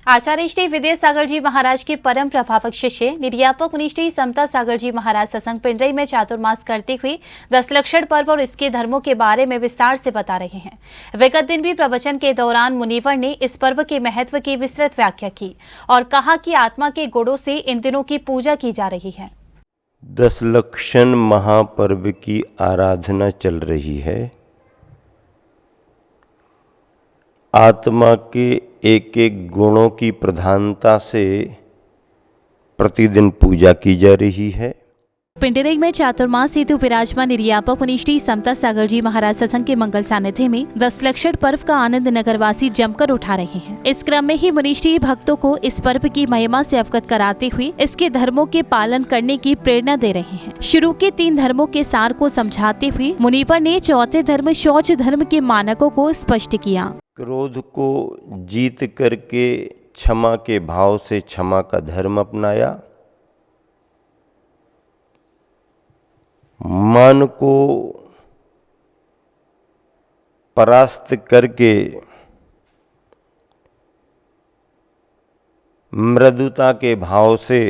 आचार्य श्री विद्यासागर जी महाराज के परम प्रभावक शिष्य निर्यापक मुनि श्री समता सागर जी महाराज सत्संग पिंडरी में चातुर्मास करते हुए 10 लक्षण पर्व और इसके धर्मों के बारे में विस्तार से बता रहे हैं। विगत दिन भी प्रवचन के दौरान मुनिवर ने इस पर्व के महत्व की विस्तृत व्याख्या की और कहा कि आत्मा के गुणों से इन दिनों की पूजा की जा रही है। 10 लक्षण महापर्व की आराधना चल रही है। आत्मा के एक एक गुणों की प्रधानता से प्रतिदिन पूजा की जा रही है। पिंडरी में चातुर्मास हेतु विराजमान निर्यापक मुनि श्री समता सागर जी महाराज सत्संग के मंगल सानिध्य में 10 लक्षण पर्व का आनंद नगरवासी जमकर उठा रहे हैं। इस क्रम में ही मुनि श्री भक्तों को इस पर्व की महिमा से अवगत कराते हुए इसके धर्मों के पालन करने की प्रेरणा दे रहे हैं। शुरू के 3 धर्मों के सार को समझाते हुए मुनिवर ने चौथे धर्म शौच धर्म के मानकों को स्पष्ट किया। क्रोध को जीत करके क्षमा के भाव से क्षमा का धर्म अपनाया। मन को परास्त करके मृदुता के भाव से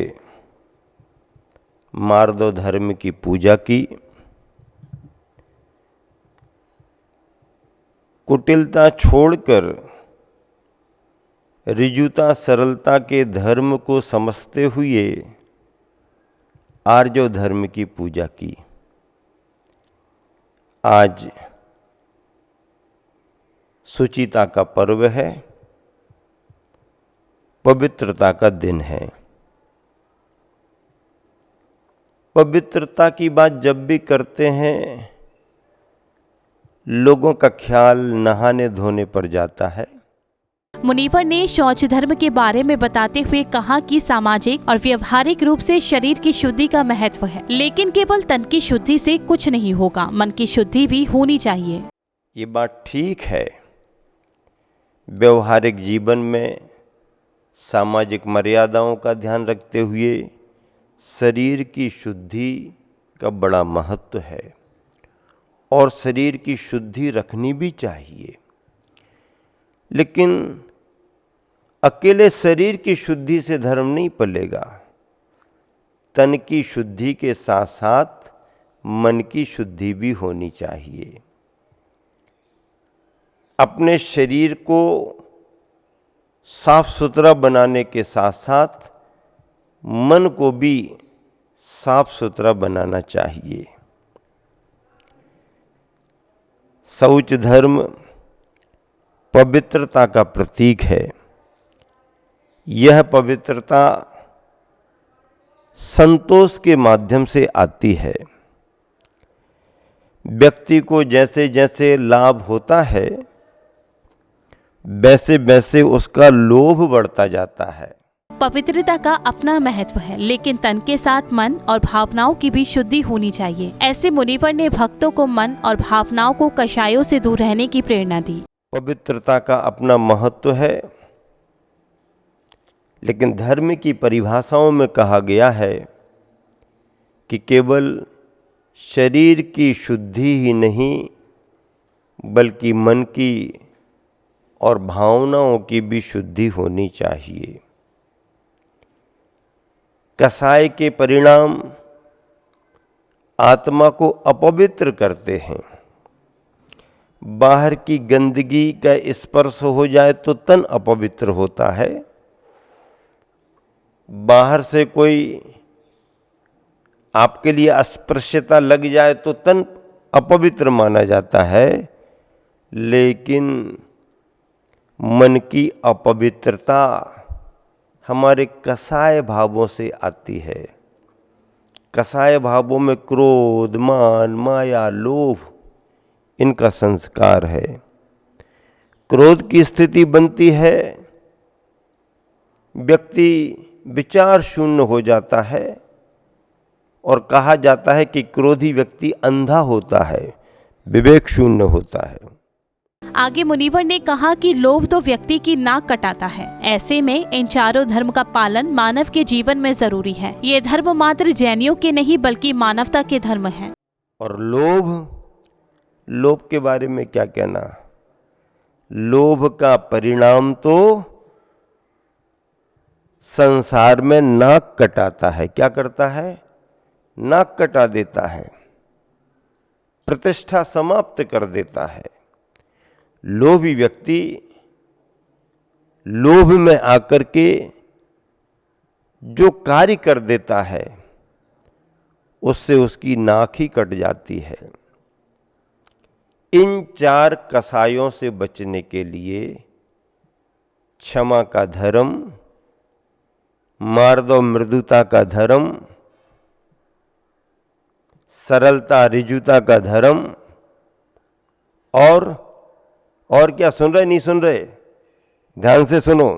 मार्दव धर्म की पूजा की। कुटिलता छोड़कर ऋजुता सरलता के धर्म को समझते हुए आर्जव धर्म की पूजा की। आज शुचिता का पर्व है, पवित्रता का दिन है। पवित्रता की बात जब भी करते हैं लोगों का ख्याल नहाने धोने पर जाता है। मुनिवर ने शौच धर्म के बारे में बताते हुए कहा कि सामाजिक और व्यवहारिक रूप से शरीर की शुद्धि का महत्व है, लेकिन केवल तन की शुद्धि से कुछ नहीं होगा, मन की शुद्धि भी होनी चाहिए। ये बात ठीक है। व्यवहारिक जीवन में सामाजिक मर्यादाओं का ध्यान रखते हुए शरीर की शुद्धि का बड़ा महत्व है और शरीर की शुद्धि रखनी भी चाहिए। लेकिन अकेले शरीर की शुद्धि से धर्म नहीं पलेगा। तन की शुद्धि के साथ साथ मन की शुद्धि भी होनी चाहिए। अपने शरीर को साफ सुथरा बनाने के साथ साथ मन को भी साफ सुथरा बनाना चाहिए। शौच धर्म पवित्रता का प्रतीक है। यह पवित्रता संतोष के माध्यम से आती है। व्यक्ति को जैसे जैसे लाभ होता है वैसे वैसे उसका लोभ बढ़ता जाता है। पवित्रता का अपना महत्व है, लेकिन तन के साथ मन और भावनाओं की भी शुद्धि होनी चाहिए। ऐसे मुनिवर ने भक्तों को मन और भावनाओं को कषायों से दूर रहने की प्रेरणा दी। पवित्रता का अपना महत्व है, लेकिन धर्म की परिभाषाओं में कहा गया है कि केवल शरीर की शुद्धि ही नहीं बल्कि मन की और भावनाओं की भी शुद्धि होनी चाहिए। कसाय के परिणाम आत्मा को अपवित्र करते हैं। बाहर की गंदगी का स्पर्श हो जाए तो तन अपवित्र होता है। बाहर से कोई आपके लिए अस्पृश्यता लग जाए तो तन अपवित्र माना जाता है, लेकिन मन की अपवित्रता हमारे कसाय भावों से आती है। कसाय भावों में क्रोध, मान, माया, लोभ इनका संस्कार है। क्रोध की स्थिति बनती है, व्यक्ति विचार शून्य हो जाता है और कहा जाता है कि क्रोधी व्यक्ति अंधा होता है, विवेक शून्य होता है। आगे मुनिवर ने कहा कि लोभ तो व्यक्ति की नाक कटाता है। ऐसे में इन चारों धर्म का पालन मानव के जीवन में जरूरी है। ये धर्म मात्र जैनियों के नहीं बल्कि मानवता के धर्म हैं। और लोभ के बारे में क्या कहना। लोभ का परिणाम तो संसार में नाक कटाता है। क्या करता है? नाक कटा देता है, प्रतिष्ठा समाप्त कर देता है। लोभी व्यक्ति लोभ में आकर के जो कार्य कर देता है उससे उसकी नाक ही कट जाती है। इन 4 कसायों से बचने के लिए क्षमा का धर्म, मार्दव मृदुता का धर्म, सरलता ऋजुता का धर्म, और क्या सुन रहे? नहीं सुन रहे? ध्यान से सुनो।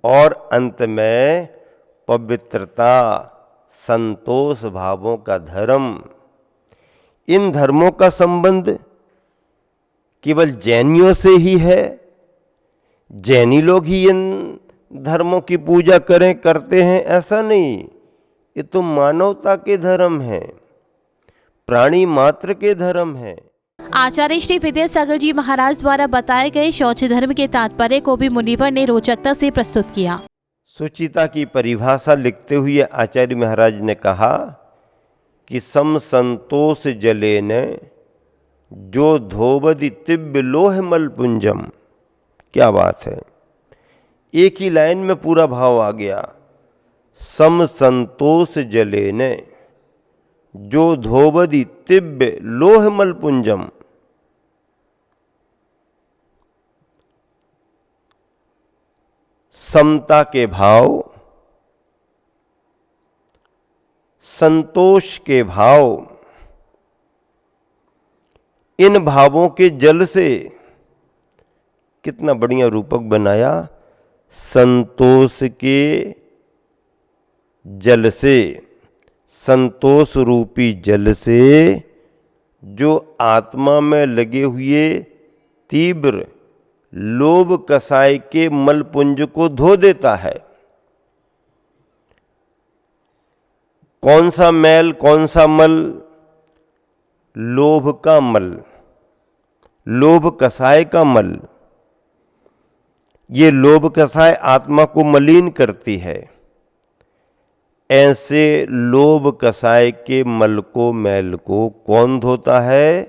और अंत में पवित्रता, संतोष भावों का धर्म। इन धर्मों का संबंध केवल जैनियों से ही है। जैनी लोग ही इन धर्मों की पूजा करते हैं, ऐसा नहीं। ये तो मानवता के धर्म हैं, प्राणी मात्र के धर्म हैं। आचार्य श्री विद्यासागर जी महाराज द्वारा बताए गए शौच धर्म के तात्पर्य को भी मुनिवर ने रोचकता से प्रस्तुत किया। सुचिता की परिभाषा लिखते हुए आचार्य महाराज ने कहा कि सम संतोष जलेन जो धोबदि तिब्य लोह मल पुंजम। क्या बात है, एक ही लाइन में पूरा भाव आ गया। सम संतोष जलेन जो धोबदि तिब्य लोह मल पुंजम। समता के भाव, संतोष के भाव, इन भावों के जल से कितना बढ़िया रूपक बनाया। संतोष के जल से, संतोष रूपी जल से जो आत्मा में लगे हुए तीव्र लोभ कसाय के मलपुंज को धो देता है। कौन सा मैल, कौन सा मल? लोभ का मल, लोभ कसाय का मल। ये लोभ कसाय आत्मा को मलिन करती है। ऐसे लोभ कसाय के मल को, मैल को कौन धोता है?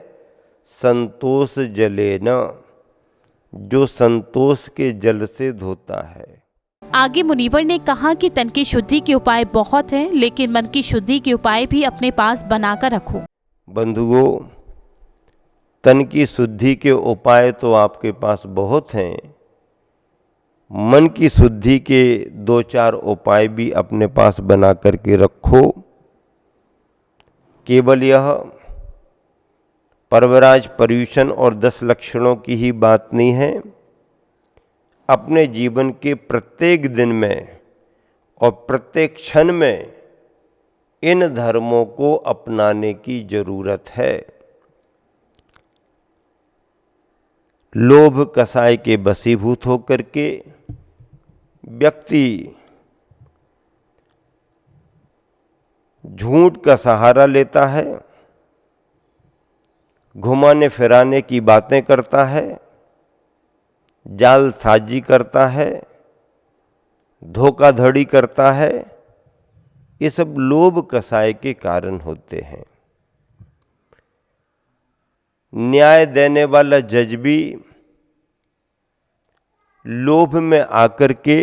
संतोष जलेन, जो संतोष के जल से धोता है। आगे मुनिवर ने कहा कि तन की शुद्धि के उपाय बहुत हैं, लेकिन मन की शुद्धि के उपाय भी अपने पास बनाकर रखो। बंधुओं, तन की शुद्धि के उपाय तो आपके पास बहुत हैं, मन की शुद्धि के 2-4 उपाय भी अपने पास बना करके रखो। केवल यह पर्वराज, पर्यूषण और 10 लक्षणों की ही बात नहीं है। अपने जीवन के प्रत्येक दिन में और प्रत्येक क्षण में इन धर्मों को अपनाने की जरूरत है। लोभ कसाय के बसीभूत होकर के व्यक्ति झूठ का सहारा लेता है, घुमाने फिराने की बातें करता है, जालसाजी करता है, धोखाधड़ी करता है। ये सब लोभ कसाय के कारण होते हैं। न्याय देने वाला जज भी लोभ में आकर के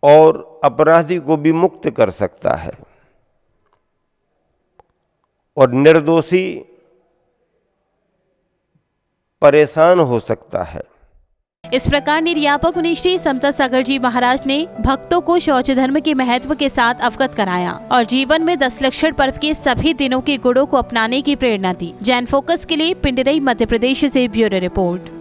और अपराधी को भी मुक्त कर सकता है, और निर्दोषी परेशान हो सकता है। इस प्रकार निर्यापक मुनि श्री समता सागर जी महाराज ने भक्तों को शौच धर्म के महत्व के साथ अवगत कराया और जीवन में 10 लक्षण पर्व के सभी दिनों के गुणों को अपनाने की प्रेरणा दी। जैन फोकस के लिए पिंडरई, मध्य प्रदेश से ब्यूरो रिपोर्ट।